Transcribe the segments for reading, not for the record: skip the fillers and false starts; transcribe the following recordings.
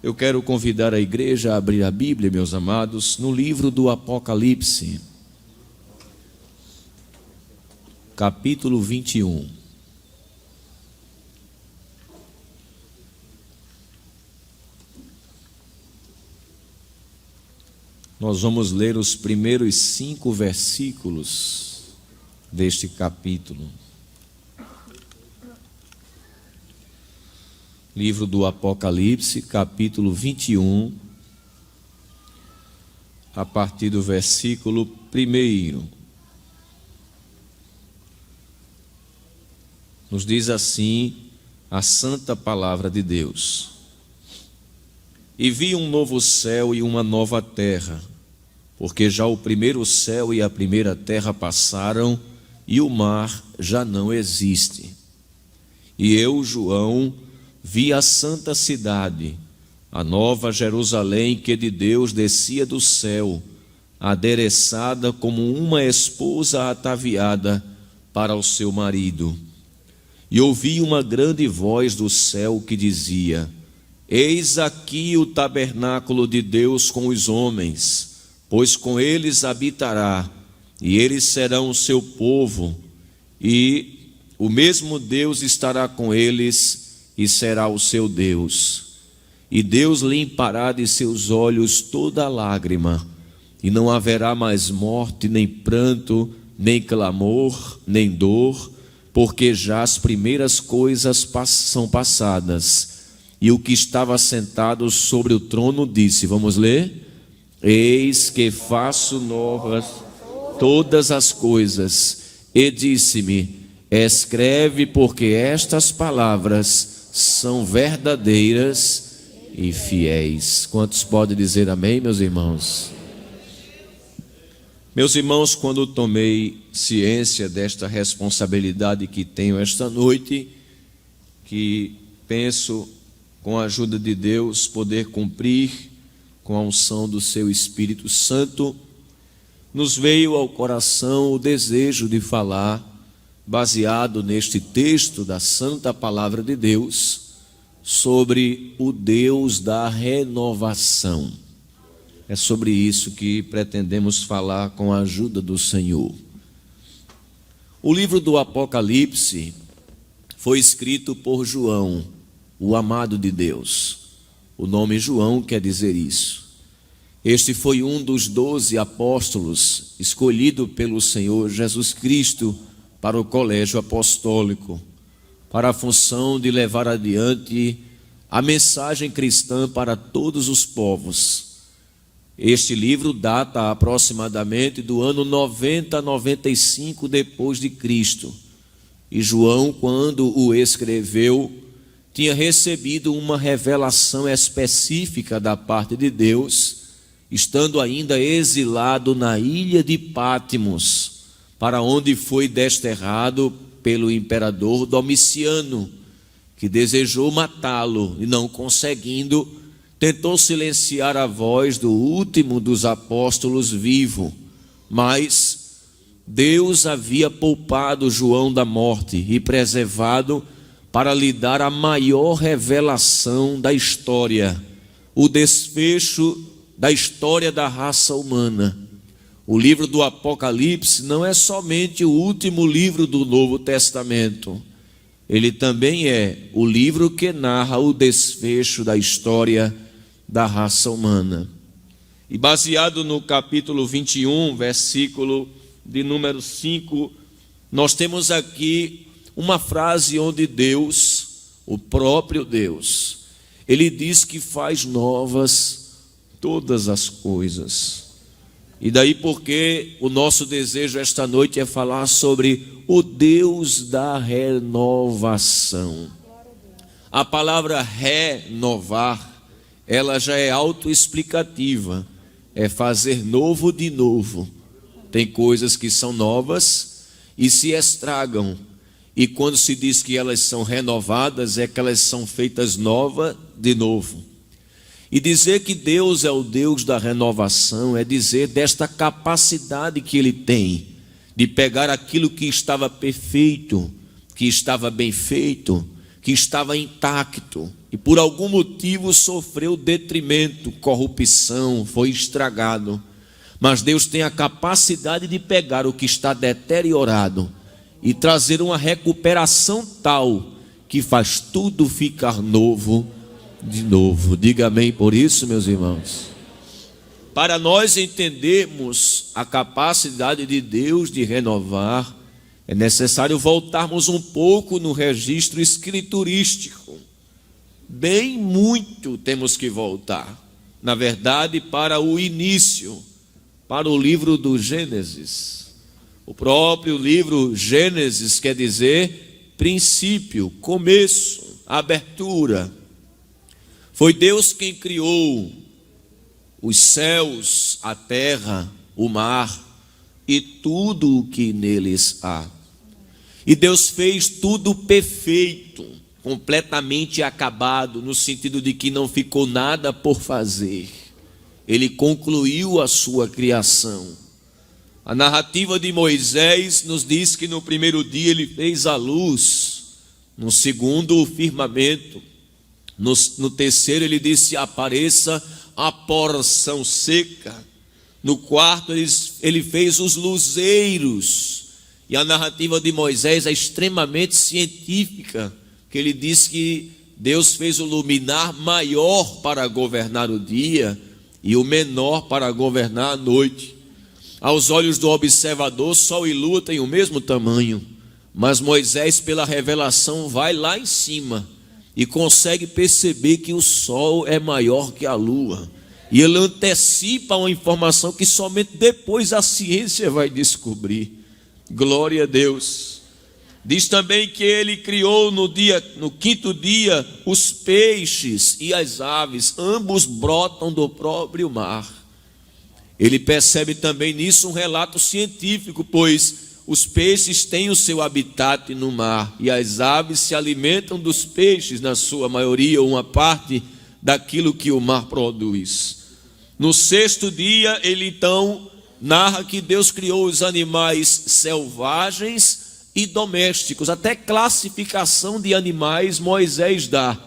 Eu quero convidar a igreja a abrir a Bíblia, meus amados, no livro do Apocalipse, capítulo 21. Nós vamos ler os primeiros 5 versículos deste capítulo. Livro do Apocalipse, capítulo 21, a partir do versículo 1. Nos diz assim a santa palavra de Deus: E vi um novo céu e uma nova terra, porque já o primeiro céu e a primeira terra passaram, e o mar já não existe. E eu, João, vi a santa cidade, a nova Jerusalém, que de Deus descia do céu, adereçada como uma esposa ataviada para o seu marido. E ouvi uma grande voz do céu que dizia: Eis aqui o tabernáculo de Deus com os homens, pois com eles habitará, e eles serão o seu povo, e o mesmo Deus estará com eles, e será o seu Deus. E Deus limpará de seus olhos toda lágrima, e não haverá mais morte, nem pranto, nem clamor, nem dor, porque já as primeiras coisas são passadas. E o que estava sentado sobre o trono disse, vamos ler? Eis que faço novas todas as coisas. E disse-me, escreve, porque estas palavras são verdadeiras e fiéis. Quantos podem dizer amém, meus irmãos? Meus irmãos, quando tomei ciência desta responsabilidade que tenho esta noite, que penso, com a ajuda de Deus, poder cumprir com a unção do seu Espírito Santo, nos veio ao coração o desejo de falar, baseado neste texto da Santa Palavra de Deus, sobre o Deus da renovação. É sobre isso que pretendemos falar com a ajuda do Senhor. O livro do Apocalipse foi escrito por João, o amado de Deus. O nome João quer dizer isso. Este foi um dos 12 apóstolos escolhido pelo Senhor Jesus Cristo para o colégio apostólico, para a função de levar adiante a mensagem cristã para todos os povos. Este livro data aproximadamente do ano 90 a 95 depois de Cristo. E João, quando o escreveu, tinha recebido uma revelação específica da parte de Deus, estando ainda exilado na ilha de Pátimos, para onde foi desterrado pelo imperador Domiciano, que desejou matá-lo e, não conseguindo, tentou silenciar a voz do último dos apóstolos vivo. Mas Deus havia poupado João da morte e preservado para lhe dar a maior revelação da história, o desfecho da história da raça humana. O livro do Apocalipse não é somente o último livro do Novo Testamento. Ele também é o livro que narra o desfecho da história da raça humana. E baseado no capítulo 21, versículo de número 5, nós temos aqui uma frase onde Deus, o próprio Deus, ele diz que faz novas todas as coisas. E daí porque o nosso desejo esta noite é falar sobre o Deus da renovação. A palavra renovar, ela já é autoexplicativa, é fazer novo de novo. Tem coisas que são novas e se estragam. E quando se diz que elas são renovadas, é que elas são feitas novas de novo. E dizer que Deus é o Deus da renovação é dizer desta capacidade que Ele tem de pegar aquilo que estava perfeito, que estava bem feito, que estava intacto, e por algum motivo sofreu detrimento, corrupção, foi estragado. Mas Deus tem a capacidade de pegar o que está deteriorado e trazer uma recuperação tal que faz tudo ficar novo de novo. Diga amém por isso, meus irmãos. Para nós entendermos a capacidade de Deus de renovar, é necessário voltarmos um pouco no registro escriturístico. Bem muito temos que voltar. Na verdade, para o início, para o livro do Gênesis. O próprio livro Gênesis quer dizer princípio, começo, abertura. Foi Deus quem criou os céus, a terra, o mar e tudo o que neles há. E Deus fez tudo perfeito, completamente acabado, no sentido de que não ficou nada por fazer. Ele concluiu a sua criação. A narrativa de Moisés nos diz que no primeiro dia ele fez a luz, no segundo o firmamento, no terceiro ele disse: apareça a porção seca. No quarto ele fez os luzeiros. E a narrativa de Moisés é extremamente científica, que ele diz que Deus fez o luminar maior para governar o dia e o menor para governar a noite. Aos olhos do observador, sol e lua têm o mesmo tamanho, mas Moisés, pela revelação, vai lá em cima e consegue perceber que o sol é maior que a lua. E ele antecipa uma informação que somente depois a ciência vai descobrir. Glória a Deus. Diz também que ele criou no quinto dia os peixes e as aves, ambos brotam do próprio mar. Ele percebe também nisso um relato científico, pois os peixes têm o seu habitat no mar e as aves se alimentam dos peixes, na sua maioria, uma parte daquilo que o mar produz. No sexto dia, ele então narra que Deus criou os animais selvagens e domésticos. Até classificação de animais Moisés dá,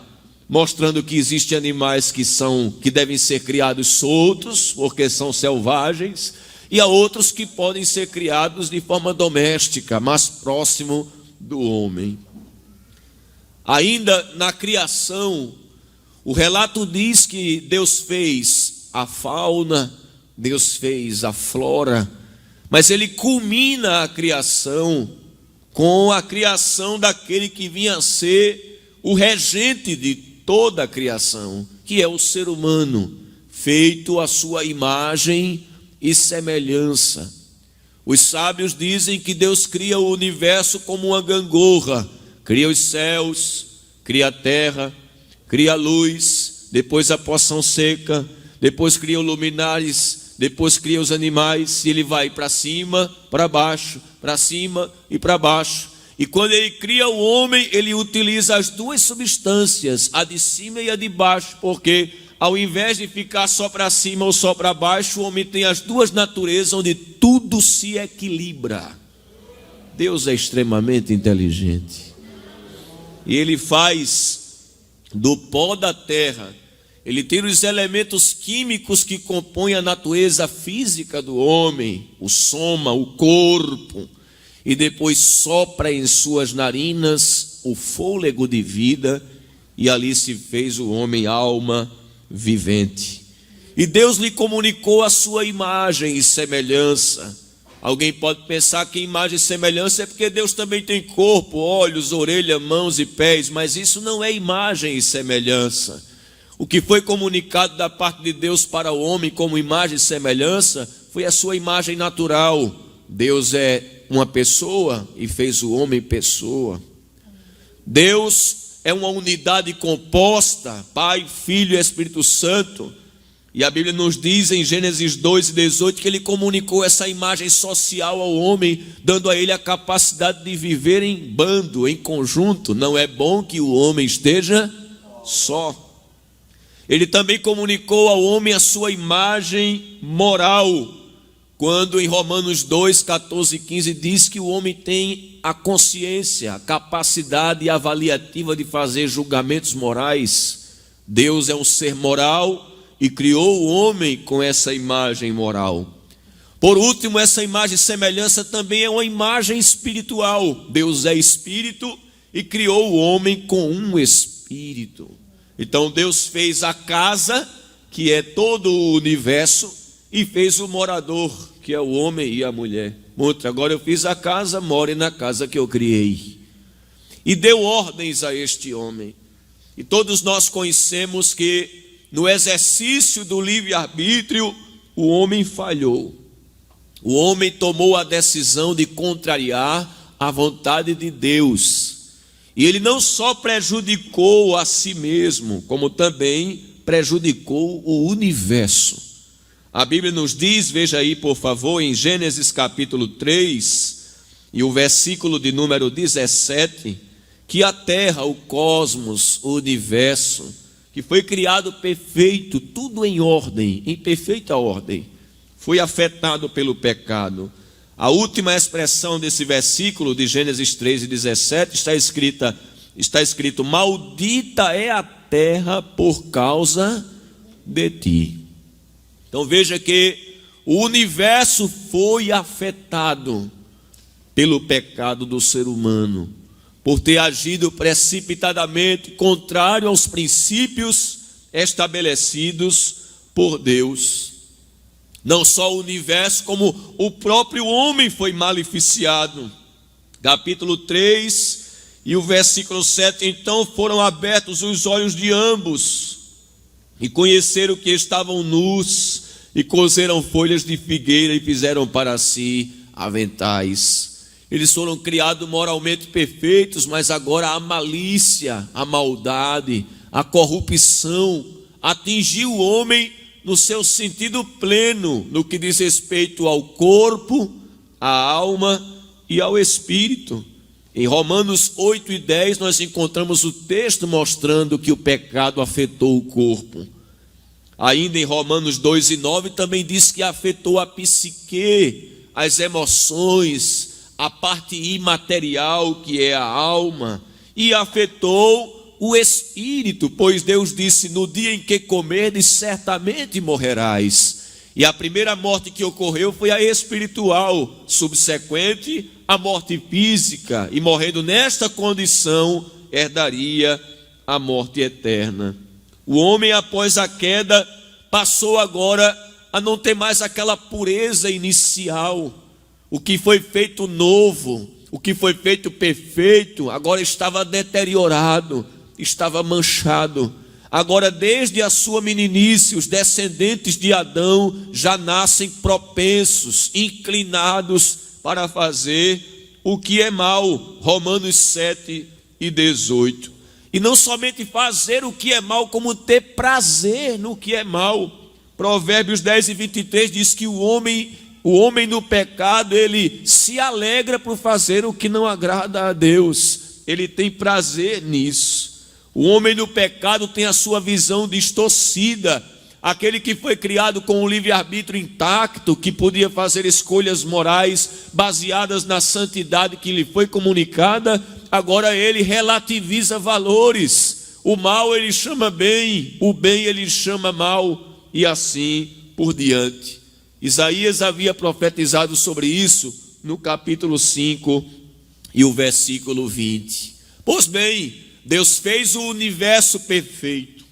mostrando que existem animais que devem ser criados soltos, porque são selvagens, e há outros que podem ser criados de forma doméstica, mais próximo do homem. Ainda na criação, o relato diz que Deus fez a fauna, Deus fez a flora, mas ele culmina a criação com a criação daquele que vinha a ser o regente de toda a criação, que é o ser humano, feito à sua imagem e semelhança. Os sábios dizem que Deus cria o universo como uma gangorra, cria os céus, cria a terra, cria a luz, depois a porção seca, depois cria os luminares, depois cria os animais, e ele vai para cima, para baixo, para cima e para baixo. E quando ele cria o homem, ele utiliza as duas substâncias, a de cima e a de baixo, porque ao invés de ficar só para cima ou só para baixo, o homem tem as duas naturezas onde tudo se equilibra. Deus é extremamente inteligente. E ele faz do pó da terra, ele tira os elementos químicos que compõem a natureza física do homem, o soma, o corpo, e depois sopra em suas narinas o fôlego de vida, e ali se fez o homem alma vivente. E Deus lhe comunicou a sua imagem e semelhança. Alguém pode pensar que imagem e semelhança é porque Deus também tem corpo, olhos, orelha, mãos e pés, mas isso não é imagem e semelhança. O que foi comunicado da parte de Deus para o homem como imagem e semelhança foi a sua imagem natural. Deus é uma pessoa e fez o homem pessoa. Deus é uma unidade composta, Pai, Filho e Espírito Santo. E a Bíblia nos diz em Gênesis 2:18 que ele comunicou essa imagem social ao homem, dando a ele a capacidade de viver em bando, em conjunto. Não é bom que o homem esteja só. Ele também comunicou ao homem a sua imagem moral, quando em Romanos 2, 14 e 15 diz que o homem tem a consciência, a capacidade avaliativa de fazer julgamentos morais. Deus é um ser moral e criou o homem com essa imagem moral. Por último, essa imagem e semelhança também é uma imagem espiritual. Deus é espírito e criou o homem com um espírito. Então Deus fez a casa, que é todo o universo, e fez o morador, que é o homem e a mulher. Muito, agora eu fiz a casa, more na casa que eu criei. E deu ordens a este homem. E todos nós conhecemos que no exercício do livre-arbítrio, o homem falhou. O homem tomou a decisão de contrariar a vontade de Deus. E ele não só prejudicou a si mesmo, como também prejudicou o universo. A Bíblia nos diz, veja aí por favor, em Gênesis capítulo 3, e o versículo de número 17, que a terra, o cosmos, o universo, que foi criado perfeito, tudo em ordem, em perfeita ordem, foi afetado pelo pecado. A última expressão desse versículo de Gênesis 3 e 17 está escrito: maldita é a terra por causa de ti. Então veja que o universo foi afetado pelo pecado do ser humano, por ter agido precipitadamente contrário aos princípios estabelecidos por Deus. Não só o universo, como o próprio homem foi maleficiado. Capítulo 3 e o versículo 7, então foram abertos os olhos de ambos, e conheceram que estavam nus, e coseram folhas de figueira, e fizeram para si aventais. Eles foram criados moralmente perfeitos, mas agora a malícia, a maldade, a corrupção atingiu o homem no seu sentido pleno, no que diz respeito ao corpo, à alma e ao espírito. Em Romanos 8 e 10 nós encontramos o texto mostrando que o pecado afetou o corpo. Ainda em Romanos 2 e 9 também diz que afetou a psique, as emoções, a parte imaterial que é a alma, e afetou o espírito, pois Deus disse: no dia em que comerdes, certamente morrerás. E a primeira morte que ocorreu foi a espiritual, subsequente a morte física, e morrendo nesta condição, herdaria a morte eterna. O homem, após a queda, passou agora a não ter mais aquela pureza inicial. O que foi feito novo, o que foi feito perfeito, agora estava deteriorado, estava manchado. Agora, desde a sua meninice, os descendentes de Adão já nascem propensos, inclinados para fazer o que é mal. Romanos 7 e 18. E não somente fazer o que é mal, como ter prazer no que é mal. Provérbios 10 e 23 diz que o homem no pecado, ele se alegra por fazer o que não agrada a Deus. Ele tem prazer nisso. O homem no pecado tem a sua visão distorcida. Aquele que foi criado com o livre-arbítrio intacto, que podia fazer escolhas morais baseadas na santidade que lhe foi comunicada, agora ele relativiza valores. O mal ele chama bem, o bem ele chama mal, e assim por diante. Isaías havia profetizado sobre isso no capítulo 5 e o versículo 20. Pois bem, Deus fez o universo perfeito.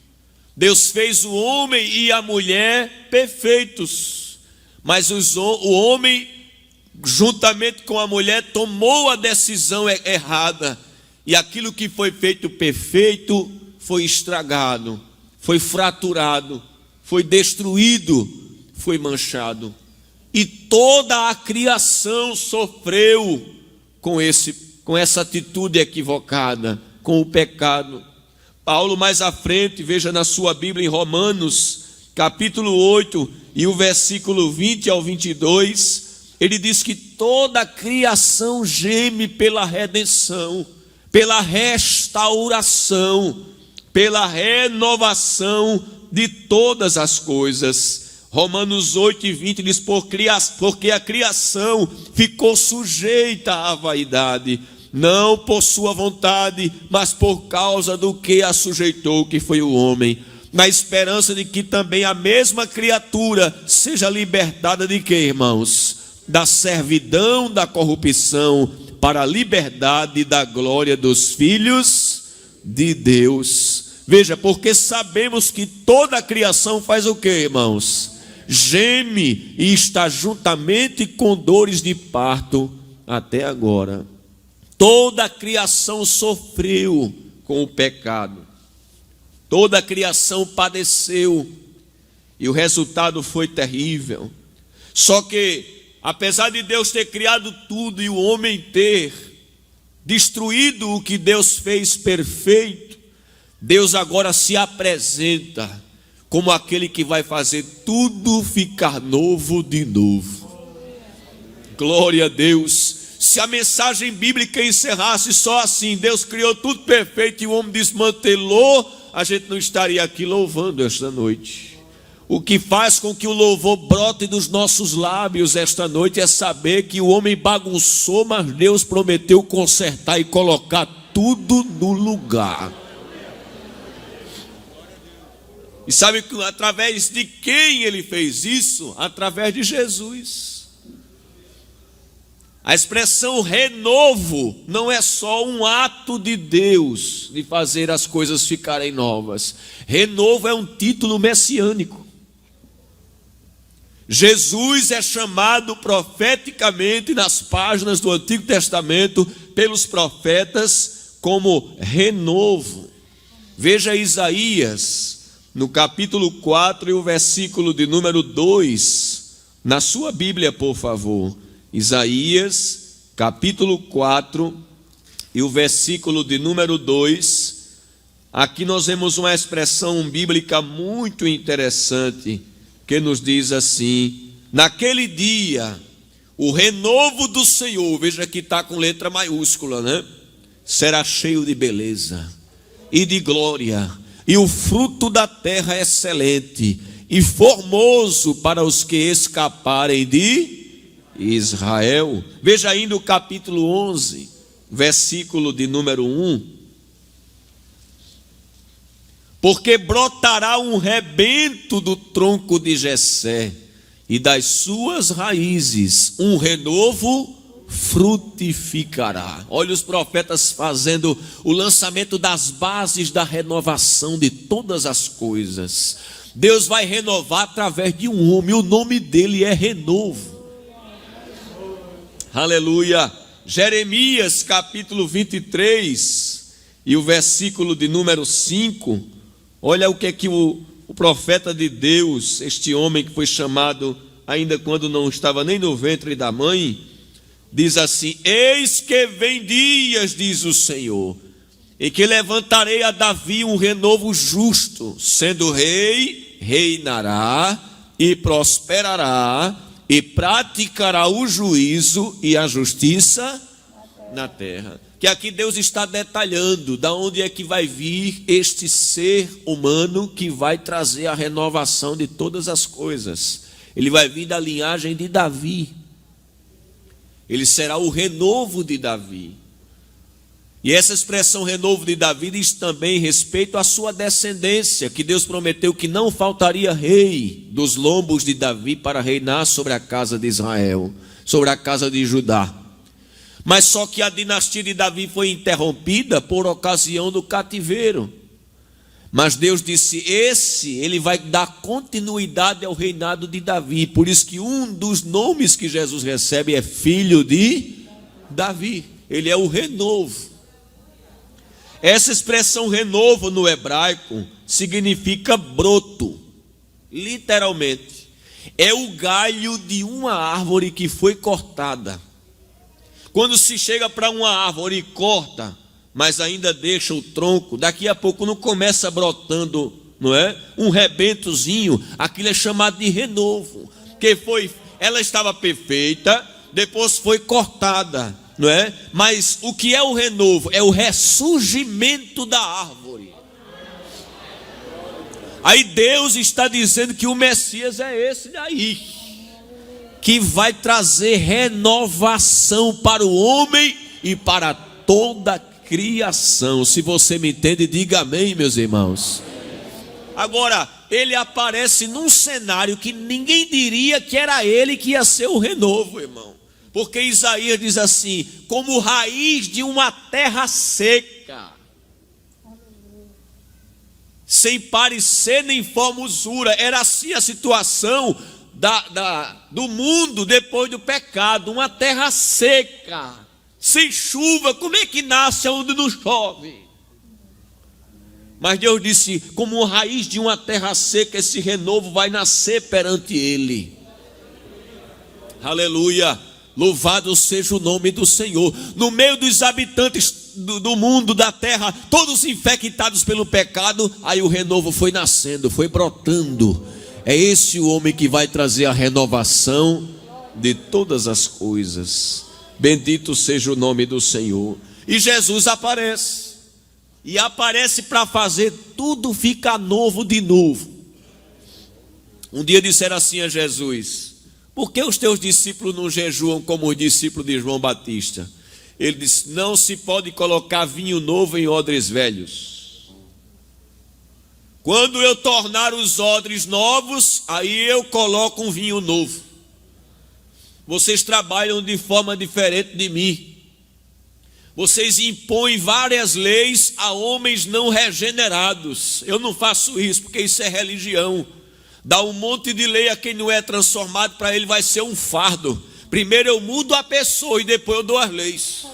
Deus fez o homem e a mulher perfeitos. Mas o homem, juntamente com a mulher, tomou a decisão errada. E aquilo que foi feito perfeito foi estragado, foi fraturado, foi destruído, foi manchado. E toda a criação sofreu com essa atitude equivocada, com o pecado. Paulo mais à frente, veja na sua Bíblia em Romanos, capítulo 8, e o versículo 20 ao 22, ele diz que toda a criação geme pela redenção, pela restauração, pela renovação de todas as coisas. Romanos 8:20 diz: porque a criação ficou sujeita à vaidade, não por sua vontade, mas por causa do que a sujeitou, que foi o homem, na esperança de que também a mesma criatura seja libertada de quê, irmãos? Da servidão da corrupção para a liberdade da glória dos filhos de Deus. Veja, porque sabemos que toda a criação faz o quê, irmãos? Geme e está juntamente com dores de parto até agora. Toda a criação sofreu com o pecado. Toda a criação padeceu. E o resultado foi terrível. Só que, apesar de Deus ter criado tudo e o homem ter destruído o que Deus fez perfeito, Deus agora se apresenta como aquele que vai fazer tudo ficar novo de novo. Glória a Deus. Se a mensagem bíblica encerrasse só assim, Deus criou tudo perfeito e o homem desmantelou, a gente não estaria aqui louvando esta noite. O que faz com que o louvor brote dos nossos lábios esta noite é saber que o homem bagunçou, mas Deus prometeu consertar e colocar tudo no lugar. E sabe através de quem ele fez isso? Através de Jesus. A expressão renovo não é só um ato de Deus de fazer as coisas ficarem novas. Renovo é um título messiânico. Jesus é chamado profeticamente nas páginas do Antigo Testamento pelos profetas como renovo. Veja Isaías no capítulo 4 e o versículo de número 2, na sua Bíblia, por favor. Isaías, capítulo 4 e o versículo de número 2. Aqui nós vemos uma expressão bíblica muito interessante, que nos diz assim: naquele dia, o renovo do Senhor, veja que está com letra maiúscula, né? Será cheio de beleza e de glória, e o fruto da terra é excelente e formoso para os que escaparem de Israel. Veja ainda o capítulo 11, versículo de número 1. Porque brotará um rebento do tronco de Jessé, e das suas raízes um renovo frutificará. Olha os profetas fazendo o lançamento das bases da renovação de todas as coisas. Deus vai renovar através de um homem, o nome dele é renovo. Aleluia. Jeremias capítulo 23 e o versículo de número 5. Olha o que é que o profeta de Deus, este homem que foi chamado ainda quando não estava nem no ventre da mãe, diz assim: eis que vem dias, diz o Senhor, em que levantarei a Davi um renovo justo, sendo rei, reinará e prosperará, e praticará o juízo e a justiça na terra. Que aqui Deus está detalhando da onde é que vai vir este ser humano que vai trazer a renovação de todas as coisas. Ele vai vir da linhagem de Davi. Ele será o renovo de Davi. E essa expressão renovo de Davi diz também respeito à sua descendência, que Deus prometeu que não faltaria rei dos lombos de Davi para reinar sobre a casa de Israel, sobre a casa de Judá. Mas só que a dinastia de Davi foi interrompida por ocasião do cativeiro. Mas Deus disse, ele vai dar continuidade ao reinado de Davi. Por isso que um dos nomes que Jesus recebe é filho de Davi. Ele é o renovo. Essa expressão renovo no hebraico significa broto. Literalmente. É o galho de uma árvore que foi cortada. Quando se chega para uma árvore e corta, mas ainda deixa o tronco, daqui a pouco não começa brotando, não é? Um rebentozinho, aquilo é chamado de renovo. Ela estava perfeita, depois foi cortada, não é? Mas o que é o renovo? É o ressurgimento da árvore. Aí Deus está dizendo que o Messias é esse daí, que vai trazer renovação para o homem e para toda a criação. Se você me entende, diga amém, meus irmãos. Agora, ele aparece num cenário que ninguém diria que era ele que ia ser o renovo, irmão. Porque Isaías diz assim: como raiz de uma terra seca, sem parecer nem formosura. Era assim a situação do mundo depois do pecado. Uma terra seca, sem chuva. Como é que nasce onde não chove? Mas Deus disse: como raiz de uma terra seca, esse renovo vai nascer perante ele. Aleluia. Louvado seja o nome do Senhor. No meio dos habitantes do mundo, da terra, todos infectados pelo pecado, aí o renovo foi nascendo, foi brotando. É esse o homem que vai trazer a renovação de todas as coisas. Bendito seja o nome do Senhor. E Jesus aparece. E aparece para fazer tudo ficar novo de novo. Um dia disseram assim a Jesus: por que os teus discípulos não jejuam como os discípulos de João Batista? Ele disse: não se pode colocar vinho novo em odres velhos. Quando eu tornar os odres novos, aí eu coloco um vinho novo. Vocês trabalham de forma diferente de mim. Vocês impõem várias leis a homens não regenerados. Eu não faço isso, porque isso é religião. Dá um monte de lei a quem não é transformado, para ele vai ser um fardo. Primeiro eu mudo a pessoa e depois eu dou as leis.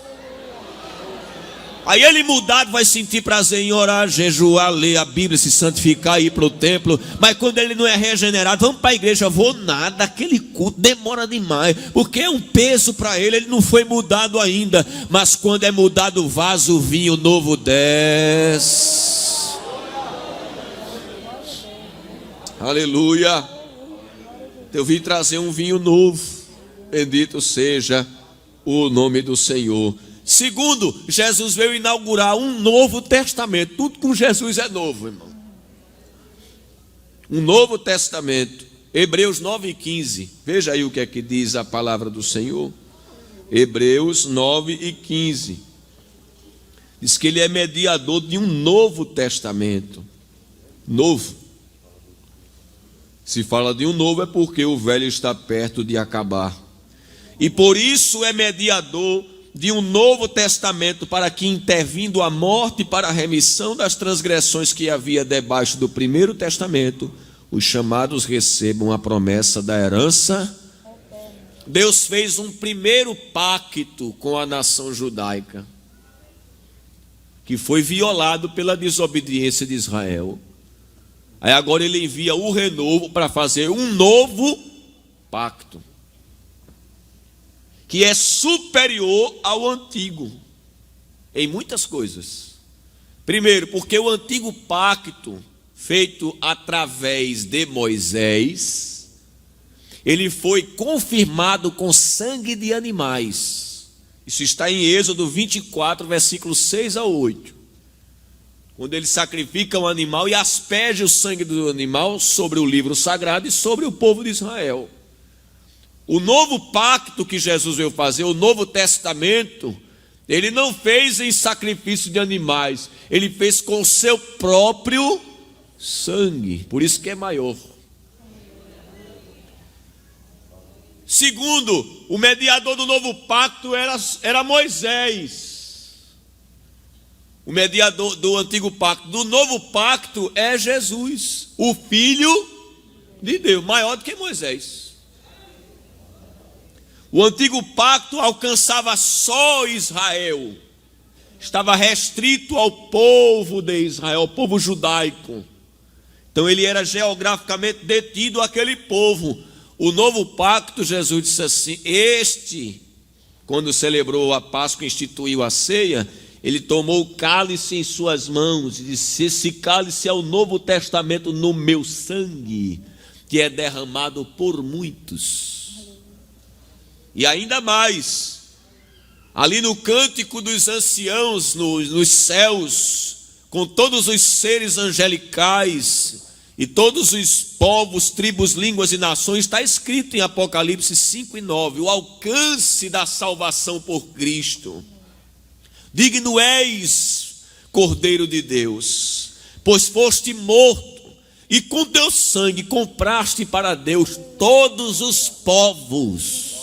Aí ele mudado vai sentir prazer em orar, jejuar, ler a Bíblia, se santificar, ir para o templo. Mas quando ele não é regenerado: vamos para a igreja. Vou nada, aquele culto demora demais, porque é um peso para ele, ele não foi mudado ainda. Mas quando é mudado o vaso, o vinho novo desce. Aleluia. Eu vim trazer um vinho novo. Bendito seja o nome do Senhor. Segundo, Jesus veio inaugurar um novo testamento. Tudo com Jesus é novo, irmão. Um novo testamento. Hebreus 9:15. Veja aí o que é que diz a palavra do Senhor. Hebreus 9:15. Diz que ele é mediador de um novo testamento. Novo. Se fala de um novo é porque o velho está perto de acabar. E por isso é mediador de um novo testamento, para que, intervindo a morte para a remissão das transgressões que havia debaixo do primeiro testamento, os chamados recebam a promessa da herança. Deus fez um primeiro pacto com a nação judaica, que foi violado pela desobediência de Israel. Aí agora ele envia o renovo para fazer um novo pacto, que é superior ao antigo em muitas coisas. Primeiro, porque o antigo pacto, feito através de Moisés, ele foi confirmado com sangue de animais. Isso está em Êxodo 24, versículos 6 a 8. Quando ele sacrifica um animal e asperge o sangue do animal sobre o livro sagrado e sobre o povo de Israel. O novo pacto que Jesus veio fazer, o Novo Testamento, ele não fez em sacrifício de animais, ele fez com o seu próprio sangue, por isso que é maior. Segundo, o mediador do novo pacto era Moisés. O mediador do antigo pacto. Do novo pacto é Jesus, o Filho de Deus, maior do que Moisés. O antigo pacto alcançava só Israel, estava restrito ao povo de Israel, ao povo judaico. Então ele era geograficamente detido àquele povo. O novo pacto, Jesus disse assim: quando celebrou a Páscoa, instituiu a ceia, ele tomou o cálice em suas mãos e disse: esse cálice é o Novo Testamento no meu sangue, que é derramado por muitos. E ainda mais, ali no cântico dos anciãos, nos céus, com todos os seres angelicais E todos os povos, tribos, línguas e nações, está escrito em Apocalipse 5 e 9, o alcance da salvação por Cristo. Digno és, Cordeiro de Deus, pois foste morto, e com teu sangue compraste para Deus todos os povos.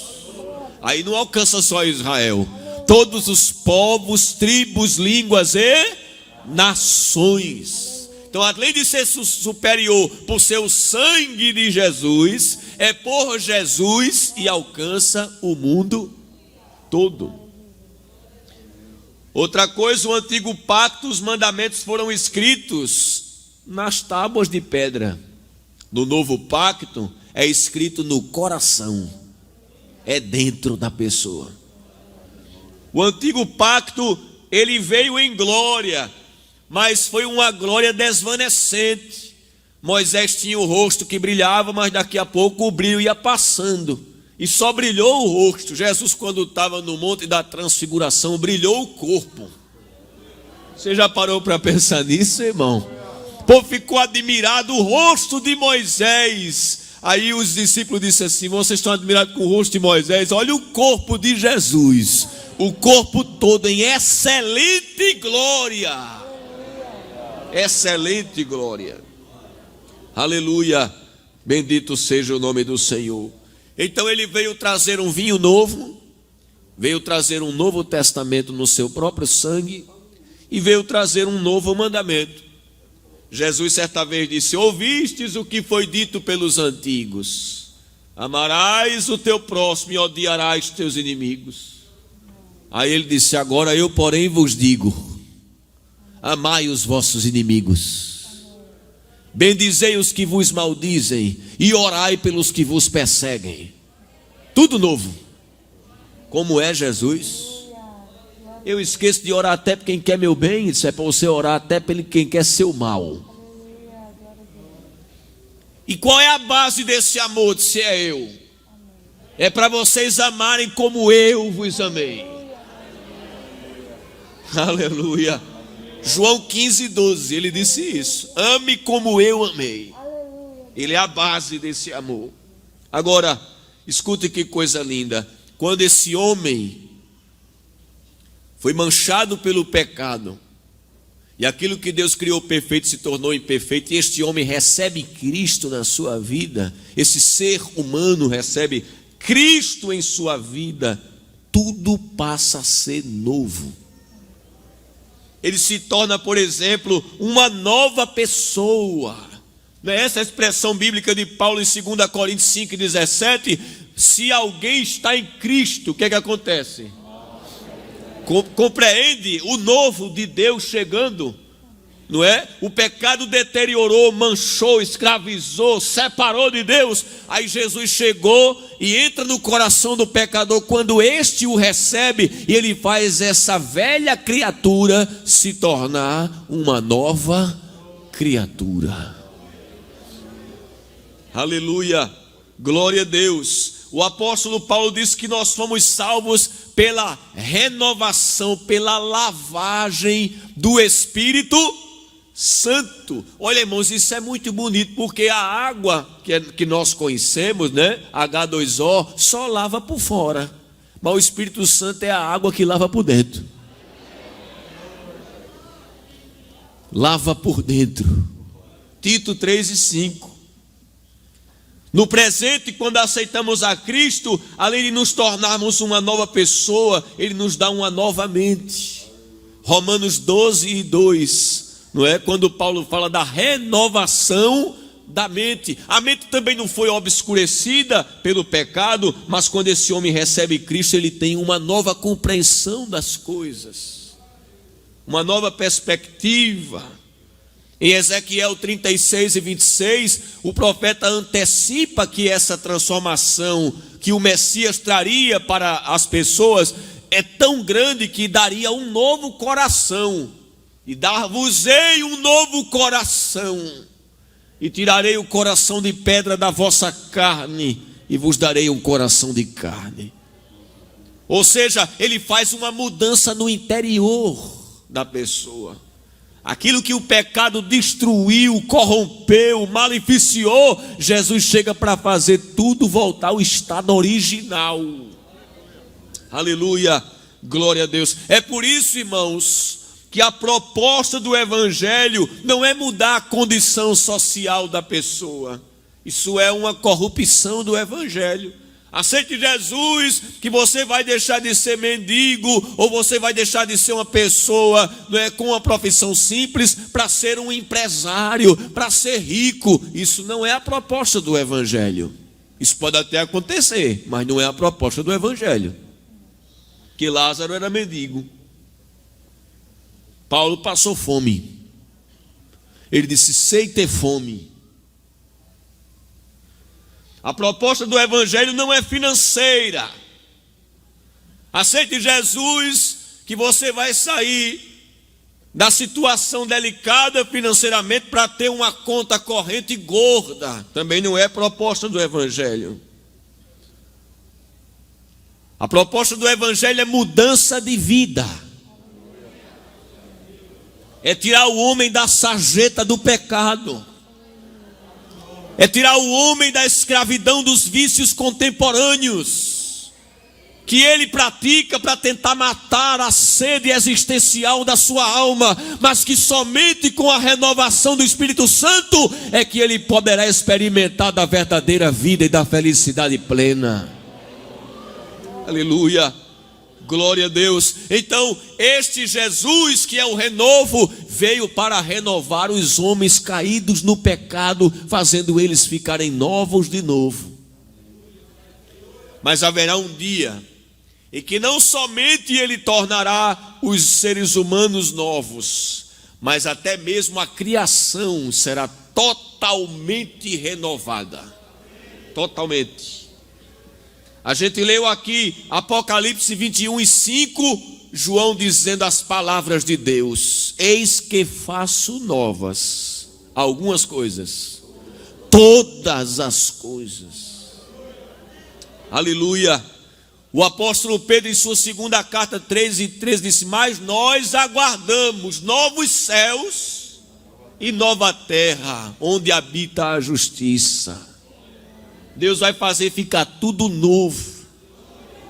Aí não alcança só Israel, todos os povos, tribos, línguas e nações. Então, além de ser superior por seu sangue de Jesus, é por Jesus e alcança o mundo todo. Outra coisa, o antigo pacto, os mandamentos foram escritos nas tábuas de pedra. No novo pacto, é escrito no coração, é dentro da pessoa. O antigo pacto, ele veio em glória, mas foi uma glória desvanecente. Moisés tinha o rosto que brilhava, mas daqui a pouco o brilho ia passando, e só brilhou o rosto. Jesus, quando estava no monte da transfiguração, brilhou o corpo. Você já parou para pensar nisso, irmão? O povo ficou admirado, o rosto de Moisés. Aí os discípulos disseram assim: vocês estão admirados com o rosto de Moisés? Olha o corpo de Jesus, o corpo todo em excelente glória. Excelente glória. Aleluia. Bendito seja o nome do Senhor. Então ele veio trazer um vinho novo, veio trazer um novo testamento no seu próprio sangue, e veio trazer um novo mandamento. Jesus certa vez disse: ouvistes o que foi dito pelos antigos: amarás o teu próximo e odiarás teus inimigos. Aí ele disse: agora eu, porém, vos digo: amai os vossos inimigos, bendizei os que vos maldizem, e orai pelos que vos perseguem. Tudo novo. Como é Jesus? Eu esqueço de orar até por quem quer meu bem. Isso é para você orar até por quem quer seu mal. E qual é a base desse amor? Se é eu, é para vocês amarem como eu vos amei. Aleluia. João 15:12, ele disse isso: ame como eu amei. Ele é a base desse amor. Agora, escute que coisa linda. Quando esse homem foi manchado pelo pecado, e aquilo que Deus criou perfeito se tornou imperfeito, e este homem recebe Cristo na sua vida, esse ser humano recebe Cristo em sua vida, tudo passa a ser novo. Ele se torna, por exemplo, uma nova pessoa. Não é essa a expressão bíblica de Paulo em 2 Coríntios 5:17? Se alguém está em Cristo, o que é que acontece? Compreende o novo de Deus chegando, não é? O pecado deteriorou, manchou, escravizou, separou de Deus. Aí Jesus chegou e entra no coração do pecador. Quando este o recebe, e ele faz essa velha criatura se tornar uma nova criatura. Aleluia, glória a Deus. O apóstolo Paulo disse que nós fomos salvos pela renovação, pela lavagem do Espírito Santo. Olha, irmãos, isso é muito bonito, porque a água que nós conhecemos, né, H2O, só lava por fora, mas o Espírito Santo é a água que lava por dentro. Lava por dentro. Tito 3:5. No presente, quando aceitamos a Cristo, além de nos tornarmos uma nova pessoa, Ele nos dá uma nova mente. Romanos 12:2, não é? Quando Paulo fala da renovação da mente. A mente também não foi obscurecida pelo pecado, mas quando esse homem recebe Cristo, ele tem uma nova compreensão das coisas, uma nova perspectiva. Em Ezequiel 36:26, o profeta antecipa que essa transformação que o Messias traria para as pessoas é tão grande que daria um novo coração. E dar-vos-ei um novo coração, e tirarei o coração de pedra da vossa carne, e vos darei um coração de carne. Ou seja, ele faz uma mudança no interior da pessoa. aquilo que o pecado destruiu, corrompeu, maleficiou, Jesus chega para fazer tudo voltar ao estado original. Aleluia, glória a Deus. É por isso, irmãos, que a proposta do Evangelho não é mudar a condição social da pessoa. Isso é uma corrupção do Evangelho. Aceite Jesus, que você vai deixar de ser mendigo, ou você vai deixar de ser uma pessoa, não é, com uma profissão simples, para ser um empresário, para ser rico. Isso não é a proposta do Evangelho. Isso pode até acontecer, mas não é a proposta do Evangelho. Que Lázaro era mendigo, Paulo passou fome. Ele disse: sei ter fome. A proposta do Evangelho não é financeira. Aceite Jesus, que você vai sair da situação delicada financeiramente para ter uma conta corrente gorda. Também não é proposta do Evangelho. A proposta do Evangelho é mudança de vida. É tirar o homem da sarjeta do pecado. É tirar o homem da escravidão dos vícios contemporâneos que ele pratica para tentar matar a sede existencial da sua alma, mas que somente com a renovação do Espírito Santo é que ele poderá experimentar da verdadeira vida e da felicidade plena. Aleluia, glória a Deus. Então, este Jesus, que é o renovo, veio para renovar os homens caídos no pecado, fazendo eles ficarem novos de novo. Mas haverá um dia em que não somente ele tornará os seres humanos novos, mas até mesmo a criação será totalmente renovada. Totalmente. A gente leu aqui Apocalipse 21:5, João dizendo as palavras de Deus: eis que faço novas algumas coisas, todas as coisas. Aleluia. O apóstolo Pedro, em sua segunda carta 3:13, disse: mas nós aguardamos novos céus e nova terra, onde habita a justiça. Deus vai fazer ficar tudo novo.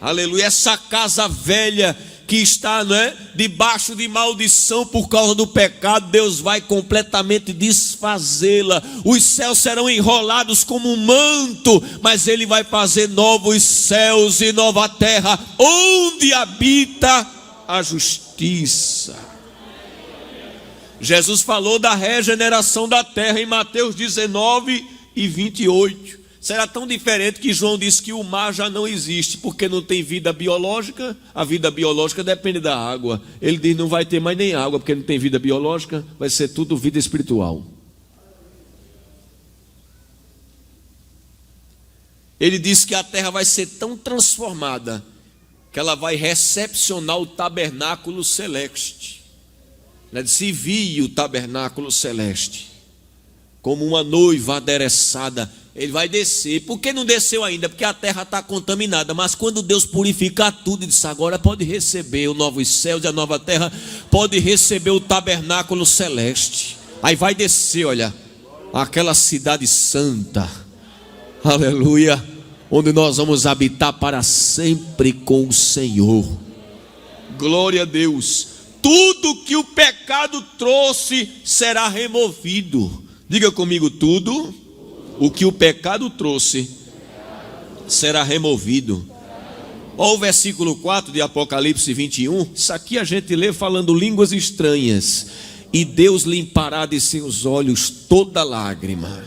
Aleluia. Essa casa velha que está, não é, debaixo de maldição por causa do pecado, Deus vai completamente desfazê-la. Os céus serão enrolados como um manto, mas Ele vai fazer novos céus e nova terra, onde habita a justiça. Jesus falou da regeneração da terra em Mateus 19:28. Será tão diferente que João disse que o mar já não existe, porque não tem vida biológica. A vida biológica depende da água. Ele diz: não vai ter mais nem água, porque não tem vida biológica, vai ser tudo vida espiritual. Ele disse que a terra vai ser tão transformada que ela vai recepcionar o tabernáculo celeste. Ele disse: vi o tabernáculo celeste como uma noiva adereçada. Ele vai descer. Por que não desceu ainda? Porque a terra está contaminada. Mas quando Deus purificar tudo, Ele disse: agora pode receber o novo céu e a nova terra, pode receber o tabernáculo celeste. Aí vai descer, olha, aquela cidade santa, aleluia, onde nós vamos habitar para sempre com o Senhor. Glória a Deus. Tudo que o pecado trouxe será removido. Diga comigo: tudo o que o pecado trouxe será removido. Olha o versículo 4 de Apocalipse 21. Isso aqui a gente lê falando línguas estranhas. E Deus limpará de seus olhos toda lágrima.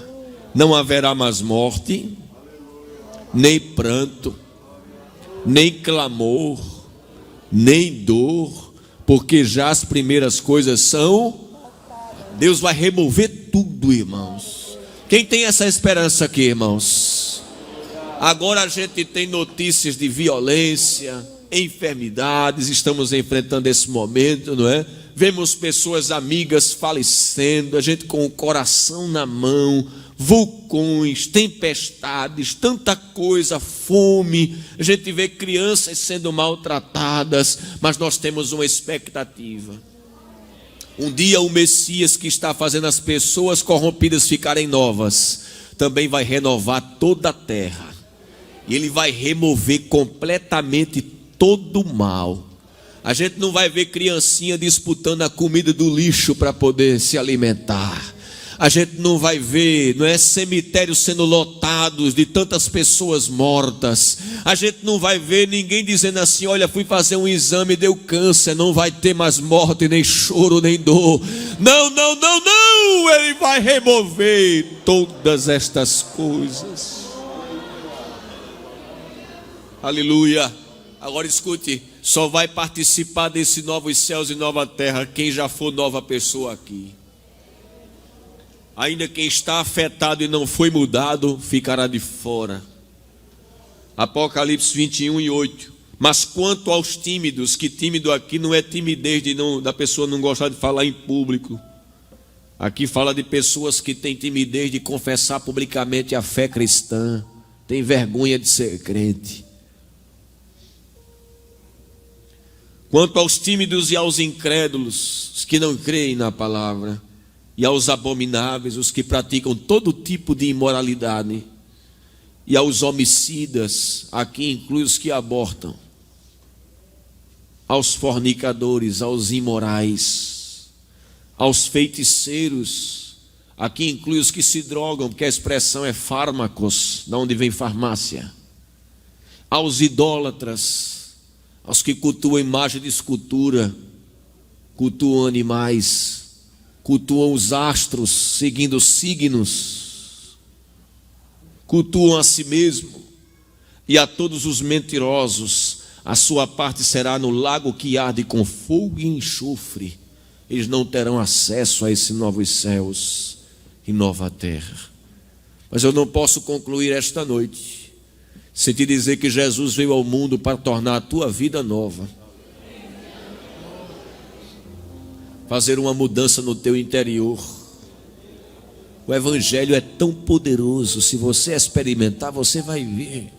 Não haverá mais morte, nem pranto, nem clamor, nem dor, porque já as primeiras coisas são. Deus vai remover tudo, irmãos. Quem tem essa esperança aqui, irmãos? Agora a gente tem notícias de violência, enfermidades, estamos enfrentando esse momento, não é? Vemos pessoas amigas falecendo, a gente com o coração na mão, vulcões, tempestades, tanta coisa, fome, a gente vê crianças sendo maltratadas, mas nós temos uma expectativa. Um dia o Messias, que está fazendo as pessoas corrompidas ficarem novas, também vai renovar toda a terra. E Ele vai remover completamente todo o mal. A gente não vai ver criancinha disputando a comida do lixo para poder se alimentar. A gente não vai ver, não é, cemitérios sendo lotados de tantas pessoas mortas. A gente não vai ver ninguém dizendo assim: olha, fui fazer um exame e deu câncer, não vai ter mais morte, nem choro, nem dor. Não, não, não, não. Ele vai remover todas estas coisas. Aleluia. Agora escute, só vai participar desse novos céus e nova terra quem já for nova pessoa aqui. Ainda quem está afetado e não foi mudado, ficará de fora. Apocalipse 21:8. Mas quanto aos tímidos, que tímido aqui não é timidez da pessoa não gostar de falar em público. Aqui fala de pessoas que têm timidez de confessar publicamente a fé cristã, tem vergonha de ser crente. Quanto aos tímidos e aos incrédulos, os que não creem na palavra, e aos abomináveis, os que praticam todo tipo de imoralidade, e aos homicidas, aqui inclui os que abortam, aos fornicadores, aos imorais, aos feiticeiros, aqui inclui os que se drogam, porque a expressão é fármacos, da onde vem farmácia, aos idólatras, aos que cultuam imagem de escultura, cultuam animais, cultuam os astros, seguindo os signos, cultuam a si mesmo, e a todos os mentirosos, a sua parte será no lago que arde com fogo e enxofre. Eles não terão acesso a esses novos céus e nova terra. Mas eu não posso concluir esta noite sem te dizer que Jesus veio ao mundo para tornar a tua vida nova, fazer uma mudança no teu interior. O Evangelho é tão poderoso, se você experimentar, você vai ver.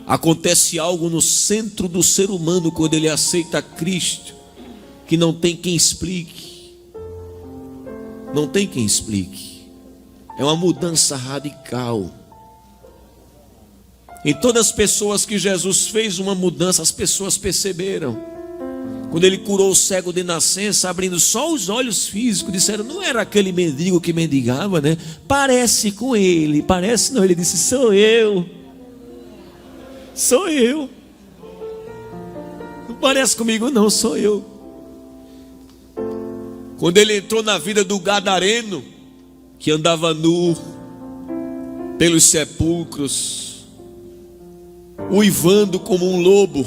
Acontece algo no centro do ser humano quando ele aceita Cristo, que não tem quem explique. Não tem quem explique. É uma mudança radical. Em todas as pessoas que Jesus fez uma mudança, as pessoas perceberam. Quando ele curou o cego de nascença, abrindo só os olhos físicos, disseram: não era aquele mendigo que mendigava, né? Parece com ele. Parece não, ele disse: sou eu. Sou eu. Não parece comigo não, sou eu. Quando ele entrou na vida do gadareno, que andava nu pelos sepulcros, uivando como um lobo,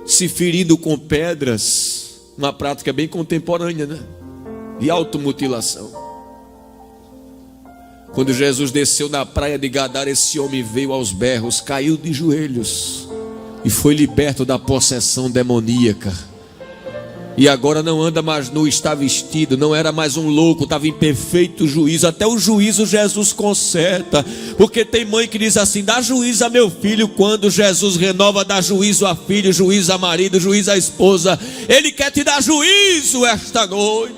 se ferindo com pedras, uma prática bem contemporânea, né? De automutilação. Quando Jesus desceu na praia de Gadara, esse homem veio aos berros, caiu de joelhos e foi liberto da possessão demoníaca. E agora não anda mais nu, está vestido, não era mais um louco, estava em perfeito juízo. Até o juízo Jesus conserta, porque tem mãe que diz assim: dá juízo a meu filho. Quando Jesus renova, dá juízo a filho, juízo a marido, juízo a esposa. Ele quer te dar juízo esta noite.